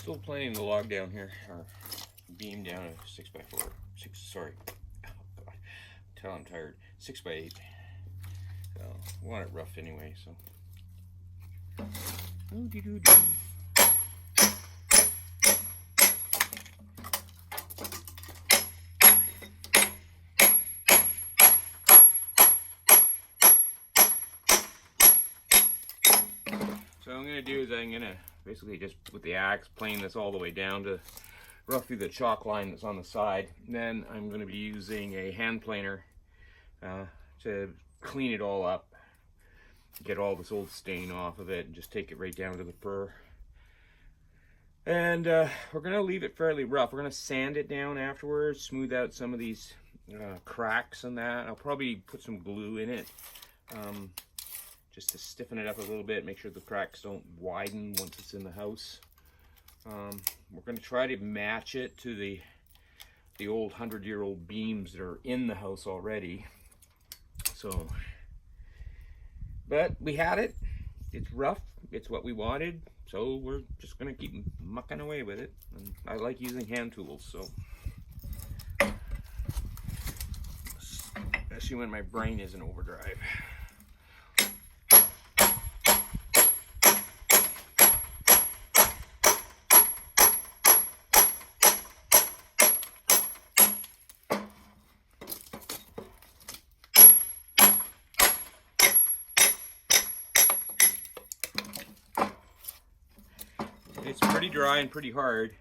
Still planning the log down here, or beam down a 6x4. Sorry. Oh God. Until I'm tired. 6x8. So I want it rough anyway. So. So what I'm gonna do is I'm gonna basically just with the axe plane this all the way down to roughly the chalk line that's on the side. And then I'm gonna be using a hand planer to clean it all up, get all this old stain off of it, and just take it right down to the fur. And we're gonna leave it fairly rough. We're gonna sand it down afterwards, smooth out some of these cracks and that. I'll probably put some glue in it. Just to stiffen it up a little bit, make sure the cracks don't widen once it's in the house. We're going to try to match it to the old 100-year-old beams that are in the house already. So, but we had it. It's rough. It's what we wanted. So we're just going to keep mucking away with it. And I like using hand tools, so especially when my brain is in overdrive. It's pretty dry and pretty hard.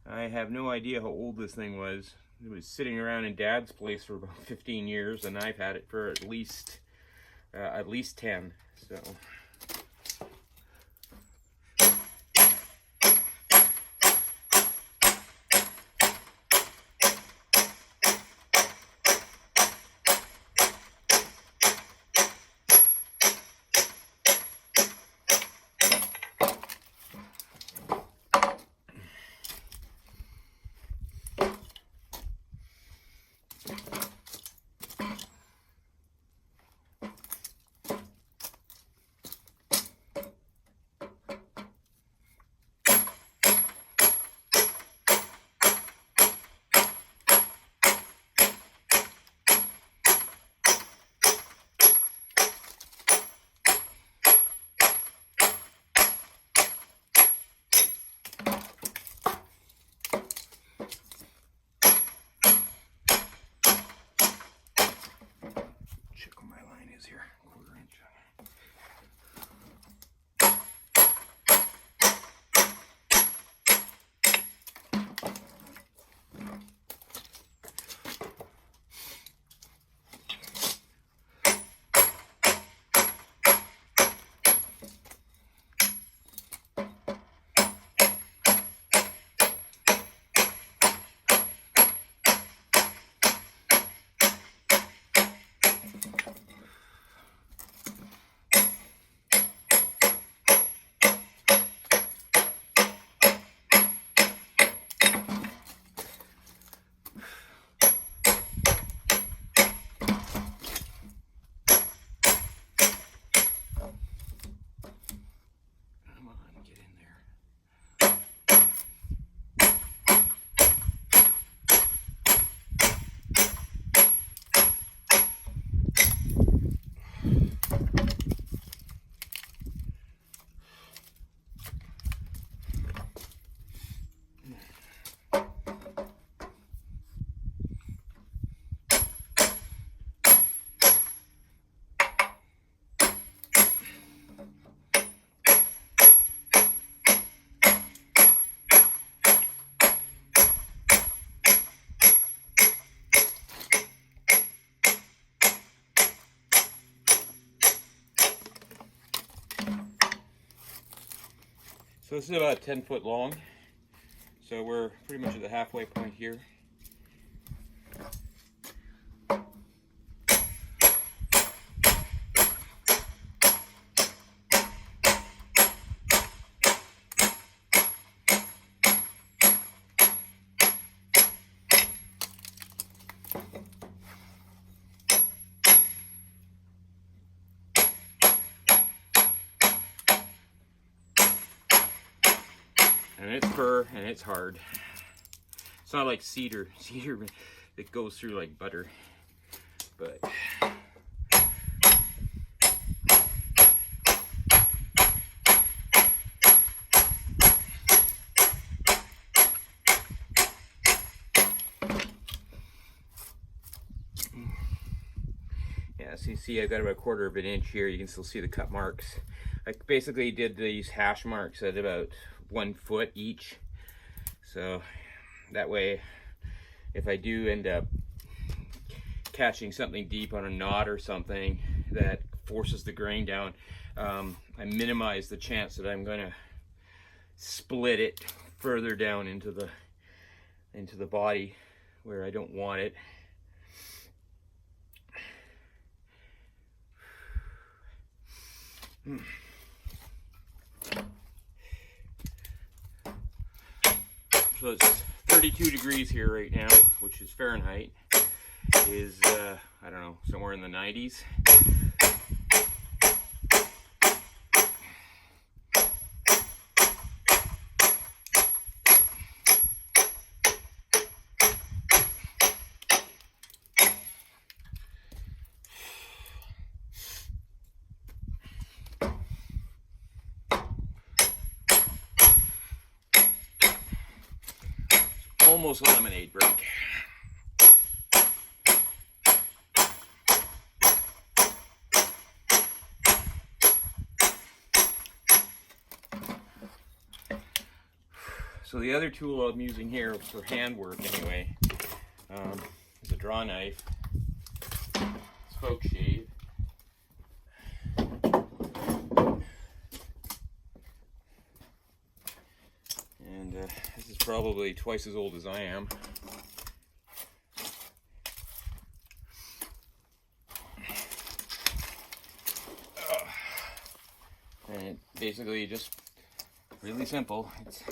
I have no idea how old this thing was. It was sitting around in Dad's place for about 15 years, and I've had it for at least 10. So. Here, 1/4 inch. So this is about 10 foot long. So we're pretty much at the halfway point here. And it's fur and it's hard. It's not like cedar. Cedar, it goes through like butter. But yeah, so you see I've got about 1/4 of an inch here. You can still see the cut marks. I basically did these hash marks at about 1 foot each. So that way, if I do end up catching something deep on a knot or something that forces the grain down, I minimize the chance that I'm going to split it further down into the body where I don't want it. So it's 32 degrees here right now, which is Fahrenheit, is, I don't know, somewhere in the 90s. Almost a lemonade break. So the other tool I'm using here for hand work anyway is a draw knife, spoke shave. And this is probably twice as old as I am. And it basically just really simple. It's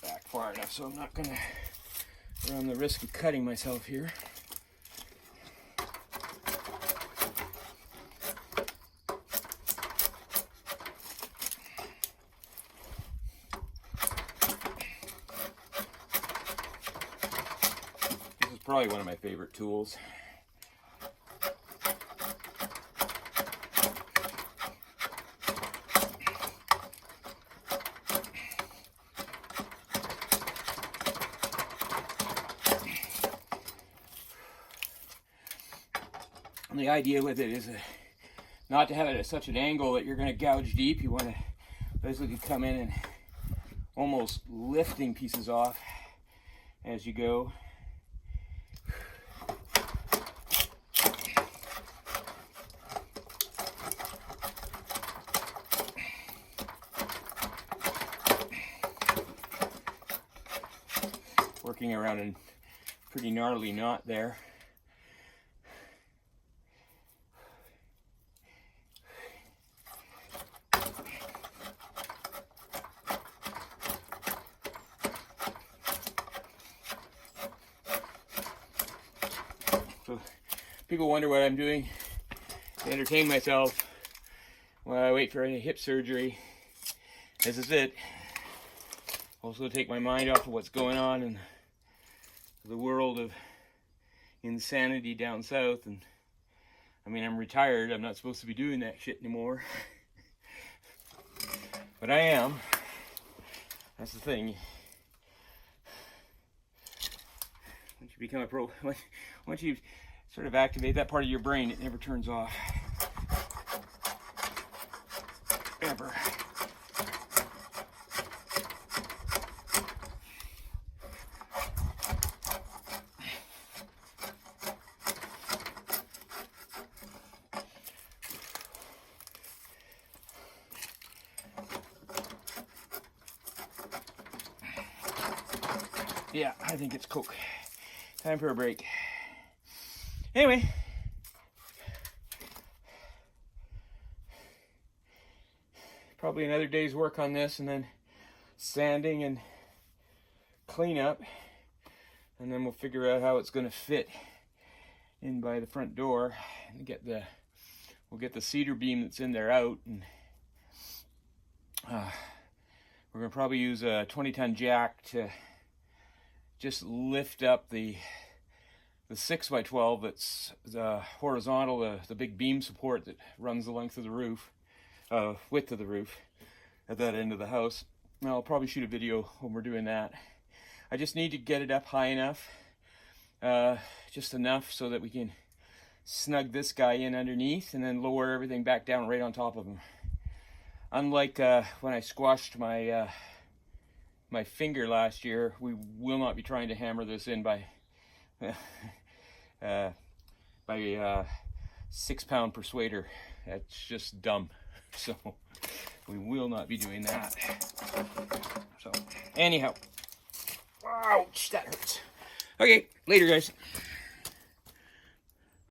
back far enough so I'm not going to run the risk of cutting myself here. Probably one of my favorite tools. And the idea with it is not to have it at such an angle that you're going to gouge deep. You want to basically come in and almost lifting pieces off as you go. Working around a pretty gnarly knot there. So people wonder what I'm doing to entertain myself while I wait for any hip surgery. This is it. Also take my mind off of what's going on in the world of insanity down south. And I mean, I'm retired. I'm not supposed to be doing that shit anymore. But I am. That's the thing. Once you become a pro, once you sort of activate that part of your brain, it never turns off. Ever. Yeah, I think it's Coke. Time for a break. Anyway. Probably another day's work on this, and then sanding and cleanup. And then we'll figure out how it's going to fit in by the front door and we'll get the cedar beam that's in there out, and we're gonna probably use a 20-ton jack to just lift up the 6x12 that's the horizontal, the big beam support that runs the length of the roof, width of the roof at that end of the house. And I'll probably shoot a video when we're doing that. I just need to get it up high enough, just enough so that we can snug this guy in underneath and then lower everything back down right on top of him. Unlike when I squashed my my finger last year, we will not be trying to hammer this in by 6-pound persuader. That's just dumb. So we will not be doing that. So anyhow, ouch, that hurts. Okay, later guys.